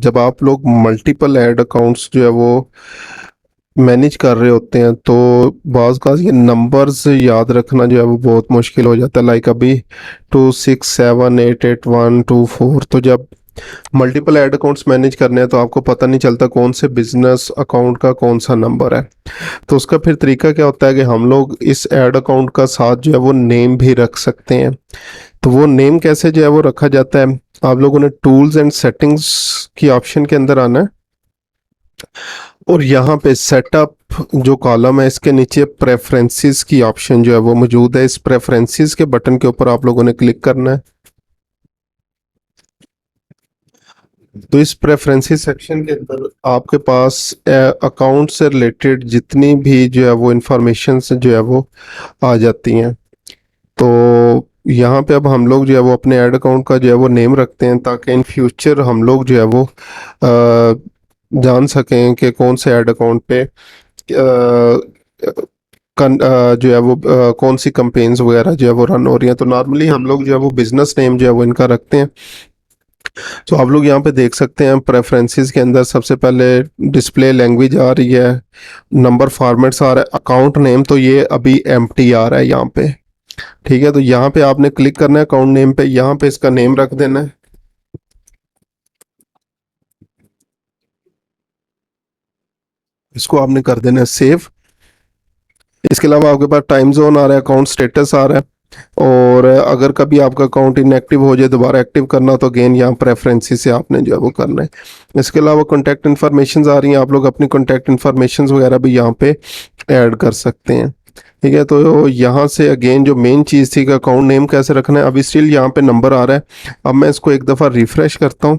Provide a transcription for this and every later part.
जब आप लोग मल्टीपल ऐड अकाउंट्स जो है वो मैनेज कर रहे होते हैं तो बाज़ का ये नंबर्स याद रखना जो है वो बहुत मुश्किल हो जाता है। लाइक अभी 26788124, तो जब मल्टीपल ऐड अकाउंट्स मैनेज करने हैं तो आपको पता नहीं चलता कौन से बिजनेस अकाउंट का कौन सा नंबर है। तो उसका फिर तरीका क्या होता है कि हम लोग इस ऐड अकाउंट का साथ जो है वो नेम भी रख सकते हैं। तो वो नेम कैसे जो है वो रखा जाता है, आप लोगों ने टूल्स एंड सेटिंग्स की ऑप्शन के अंदर आना है और यहाँ पे सेटअप जो कॉलम है इसके नीचे प्रेफरेंसेस की ऑप्शन जो है वो मौजूद है। इस प्रेफरेंसेस के बटन के ऊपर आप लोगों ने क्लिक करना है। तो इस प्रेफरेंसेस सेक्शन के अंदर आपके पास अकाउंट से रिलेटेड जितनी भी जो है वो इंफॉर्मेशन जो है वो आ जाती हैं। तो यहाँ पे अब हम लोग जो है वो अपने ऐड अकाउंट का जो है वो नेम रखते हैं ताकि इन फ्यूचर हम लोग जो है वो जान सकें कि कौन से ऐड अकाउंट पे जो है वो कौन सी कंपेन्स वगैरह जो है वो रन हो रही हैं। तो नॉर्मली हम लोग जो है वो बिजनेस नेम जो है वो इनका रखते हैं। तो आप लोग यहाँ पे देख सकते हैं प्रेफरेंसेस के अंदर सबसे पहले डिस्प्ले लैंग्वेज आ रही है, नंबर फॉर्मेट्स आ रहा है, अकाउंट नेम तो ये अभी एम्प्टी आ रहा है यहाँ पे। ठीक है, तो यहाँ पे आपने क्लिक करना है अकाउंट नेम पे, यहाँ पे इसका नेम रख देना है। इसको आपने कर देना है सेव। इसके अलावा आपके पास टाइम जोन आ रहा है, अकाउंट स्टेटस आ रहा है, और अगर कभी आपका अकाउंट इनएक्टिव हो जाए दोबारा एक्टिव करना तो अगेन यहाँ प्रेफरेंसेस से आपने जो है वो करना है। इसके अलावा कॉन्टैक्ट इन्फॉर्मेशन आ रही हैं, आप लोग अपनी कॉन्टैक्ट इन्फॉर्मेशन वगैरह भी यहाँ पे ऐड कर सकते हैं। ठीक है, तो यहाँ से अगेन जो मेन चीज़ थी कि अकाउंट नेम कैसे रखना है, अभी स्टिल यहाँ पे नंबर आ रहा है। अब मैं इसको एक दफ़ा रिफ़्रेश करता हूँ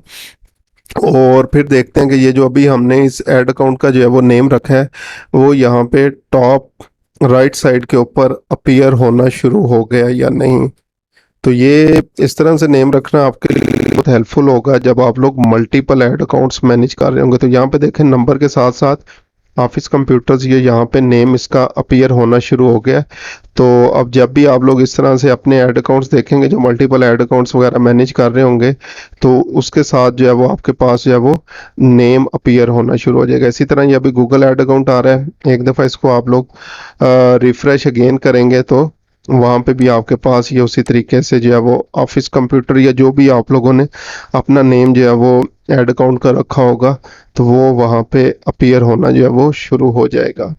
और फिर देखते हैं कि ये जो अभी हमने इस ऐड अकाउंट का जो है वो नेम रखा है वो यहाँ पे टॉप राइट साइड के ऊपर अपीयर होना शुरू हो गया या नहीं। तो ये इस तरह से नेम रखना आपके लिए बहुत हेल्पफुल होगा जब आप लोग मल्टीपल ऐड अकाउंट्स मैनेज कर रहे होंगे। तो यहाँ पे देखें नंबर के साथ साथ ऑफिस कंप्यूटर्स, ये यहाँ पे नेम इसका अपीयर होना शुरू हो गया। तो अब जब भी आप लोग इस तरह से अपने ऐड अकाउंट्स देखेंगे जो मल्टीपल ऐड अकाउंट्स वगैरह मैनेज कर रहे होंगे तो उसके साथ जो है वो आपके पास जो है वो नेम अपीयर होना शुरू हो जाएगा। इसी तरह ये अभी गूगल ऐड अकाउंट आ रहा है, एक दफ़ा इसको आप लोग रिफ्रेश अगेन करेंगे तो वहाँ पे भी आपके पास ये उसी तरीके से जो है वो ऑफिस कंप्यूटर या जो भी आप लोगों ने अपना नेम जो है वो ऐड अकाउंट का रखा होगा तो वो वहाँ पे अपीयर होना जो है वो शुरू हो जाएगा।